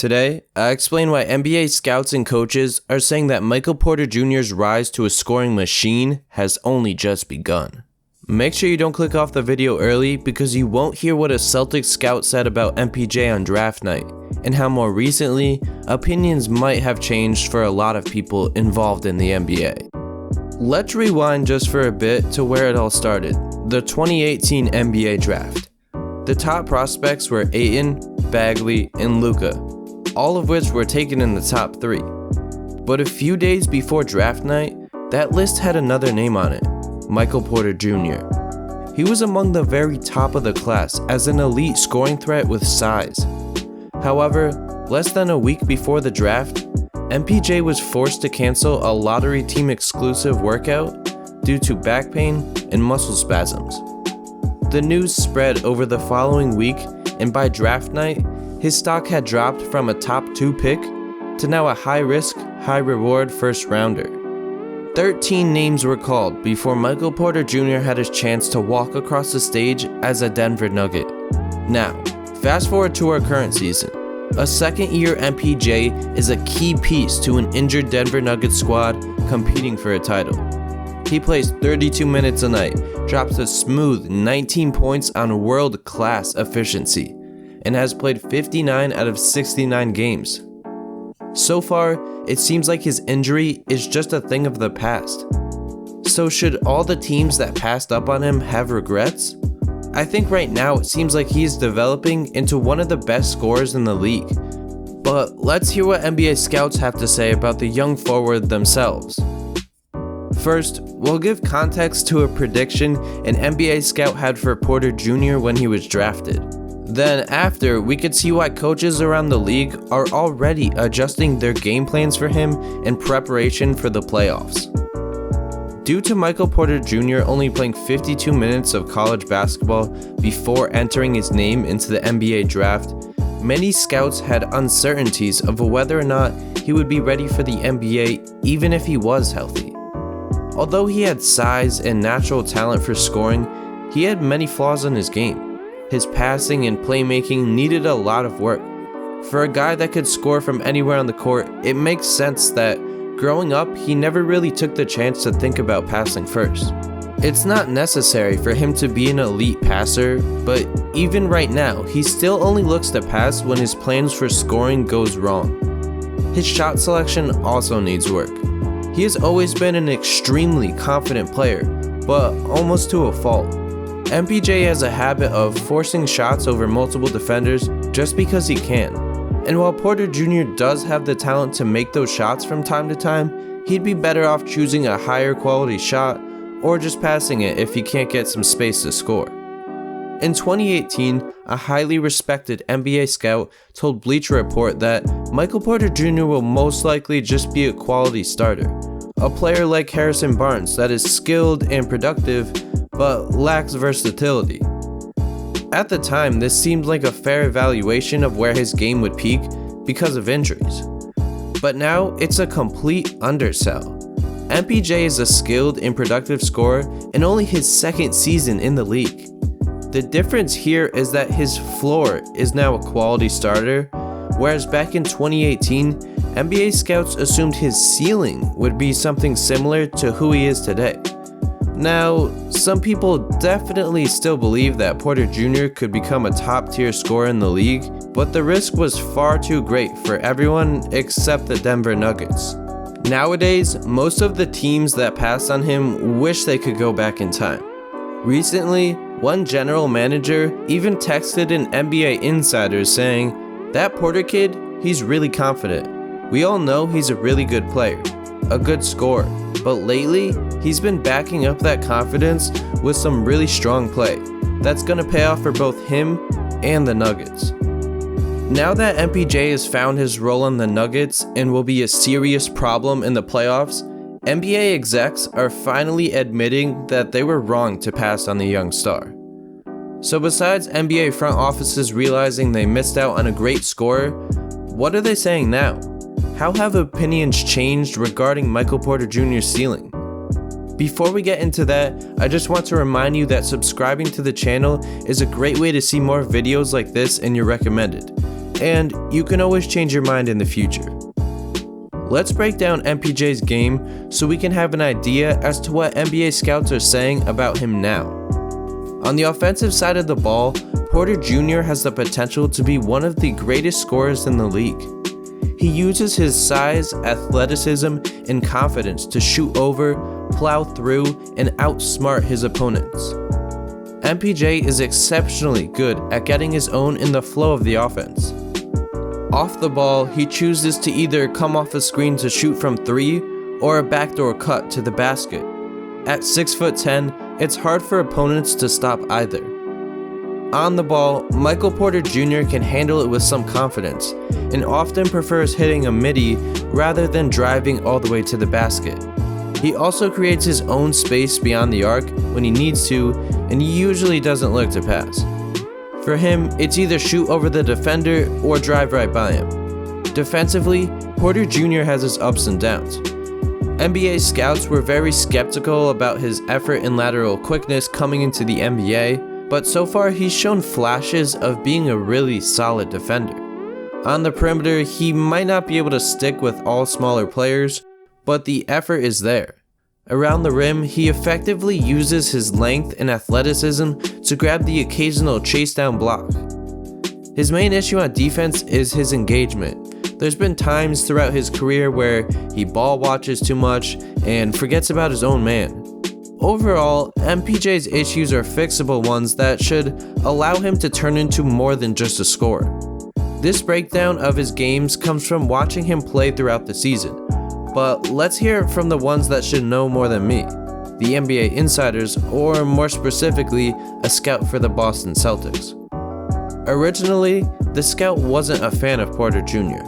Today, I explain why NBA scouts and coaches are saying that Michael Porter Jr.'s rise to a scoring machine has only just begun. Make sure you don't click off the video early because you won't hear what a Celtics scout said about MPJ on draft night, and how more recently, opinions might have changed for a lot of people involved in the NBA. Let's rewind just for a bit to where it all started, the 2018 NBA draft. The top prospects were Ayton, Bagley, and Luka, all of which were taken in the top 3. But a few days before draft night, that list had another name on it, Michael Porter Jr. He was among the very top of the class as an elite scoring threat with size. However, less than a week before the draft, MPJ was forced to cancel a lottery team exclusive workout due to back pain and muscle spasms. The news spread over the following week, and by draft night, his stock had dropped from a top 2 pick to now a high-risk, high-reward first-rounder. 13 names were called before Michael Porter Jr. had his chance to walk across the stage as a Denver Nugget. Now, fast forward to our current season. A second-year MPJ is a key piece to an injured Denver Nuggets squad competing for a title. He plays 32 minutes a night, drops a smooth 19 points on world-class efficiency, and has played 59 out of 69 games. So far, it seems like his injury is just a thing of the past. So should all the teams that passed up on him have regrets? I think right now it seems like he is developing into one of the best scorers in the league. But let's hear what NBA scouts have to say about the young forward themselves. First, we'll give context to a prediction an NBA scout had for Porter Jr. when he was drafted. Then after, we could see why coaches around the league are already adjusting their game plans for him in preparation for the playoffs. Due to Michael Porter Jr. only playing 52 minutes of college basketball before entering his name into the NBA draft, many scouts had uncertainties of whether or not he would be ready for the NBA even if he was healthy. Although he had size and natural talent for scoring, he had many flaws in his game. His passing and playmaking needed a lot of work. For a guy that could score from anywhere on the court, it makes sense that growing up, he never really took the chance to think about passing first. It's not necessary for him to be an elite passer, but even right now, he still only looks to pass when his plans for scoring goes wrong. His shot selection also needs work. He has always been an extremely confident player, but almost to a fault. MPJ has a habit of forcing shots over multiple defenders just because he can. And while Porter Jr. does have the talent to make those shots from time to time, he'd be better off choosing a higher quality shot or just passing it if he can't get some space to score. In 2018, a highly respected NBA scout told Bleacher Report that Michael Porter Jr. will most likely just be a quality starter, a player like Harrison Barnes that is skilled and productive but lacks versatility. At the time, this seemed like a fair evaluation of where his game would peak because of injuries. But now, it's a complete undersell. MPJ is a skilled and productive scorer in only his second season in the league. The difference here is that his floor is now a quality starter, whereas back in 2018, NBA scouts assumed his ceiling would be something similar to who he is today. Now, some people definitely still believe that Porter Jr. could become a top-tier scorer in the league, but the risk was far too great for everyone except the Denver Nuggets. Nowadays, most of the teams that passed on him wish they could go back in time. Recently, one general manager even texted an NBA insider saying, "That Porter kid, he's really confident. We all know he's a really good player, a good scorer, but lately, he's been backing up that confidence with some really strong play. That's gonna pay off for both him and the Nuggets." Now that MPJ has found his role in the Nuggets and will be a serious problem in the playoffs, NBA execs are finally admitting that they were wrong to pass on the young star. So besides NBA front offices realizing they missed out on a great scorer, what are they saying now? How have opinions changed regarding Michael Porter Jr.'s ceiling? Before we get into that, I just want to remind you that subscribing to the channel is a great way to see more videos like this in your recommended. and you can always change your mind in the future. Let's break down MPJ's game so we can have an idea as to what NBA scouts are saying about him now. On the offensive side of the ball, Porter Jr. has the potential to be one of the greatest scorers in the league. He uses his size, athleticism, and confidence to shoot over, plow through, and outsmart his opponents. MPJ is exceptionally good at getting his own in the flow of the offense. Off the ball, he chooses to either come off a screen to shoot from 3 or a backdoor cut to the basket. At 6'10", it's hard for opponents to stop either. On the ball, Michael Porter Jr. can handle it with some confidence and often prefers hitting a midi rather than driving all the way to the basket. He also creates his own space beyond the arc when he needs to, and he usually doesn't look to pass. For him, it's either shoot over the defender or drive right by him. Defensively, Porter Jr. has his ups and downs. NBA scouts were very skeptical about his effort and lateral quickness coming into the NBA, but so far he's shown flashes of being a really solid defender. On the perimeter, he might not be able to stick with all smaller players, but the effort is there. Around the rim, he effectively uses his length and athleticism to grab the occasional chase down block. His main issue on defense is his engagement. There's been times throughout his career where he ball watches too much and forgets about his own man. Overall, MPJ's issues are fixable ones that should allow him to turn into more than just a scorer. This breakdown of his games comes from watching him play throughout the season. But let's hear it from the ones that should know more than me, the NBA insiders, or more specifically, a scout for the Boston Celtics. Originally, the scout wasn't a fan of Porter Jr.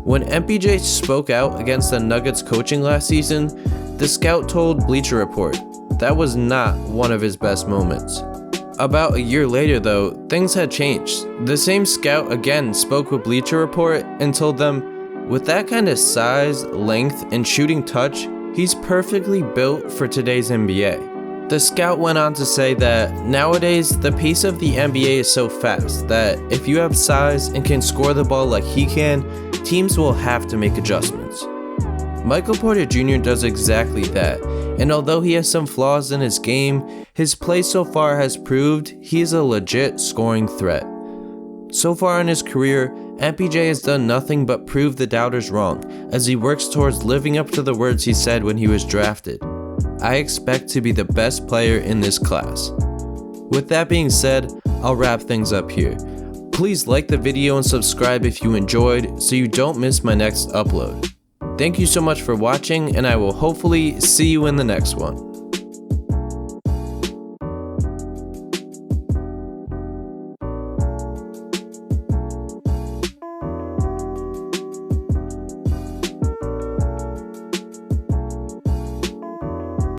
When MPJ spoke out against the Nuggets coaching last season, the scout told Bleacher Report that was not one of his best moments. About a year later though, things had changed. The same scout again spoke with Bleacher Report and told them, with that kind of size, length, and shooting touch, he's perfectly built for today's NBA. The scout went on to say that nowadays, the pace of the NBA is so fast that if you have size and can score the ball like he can, teams will have to make adjustments. Michael Porter Jr. does exactly that, and although he has some flaws in his game, his play so far has proved he is a legit scoring threat. So far in his career, MPJ has done nothing but prove the doubters wrong as he works towards living up to the words he said when he was drafted. I expect to be the best player in this class. With that being said, I'll wrap things up here. Please like the video and subscribe if you enjoyed so you don't miss my next upload. Thank you so much for watching, and I will hopefully see you in the next one.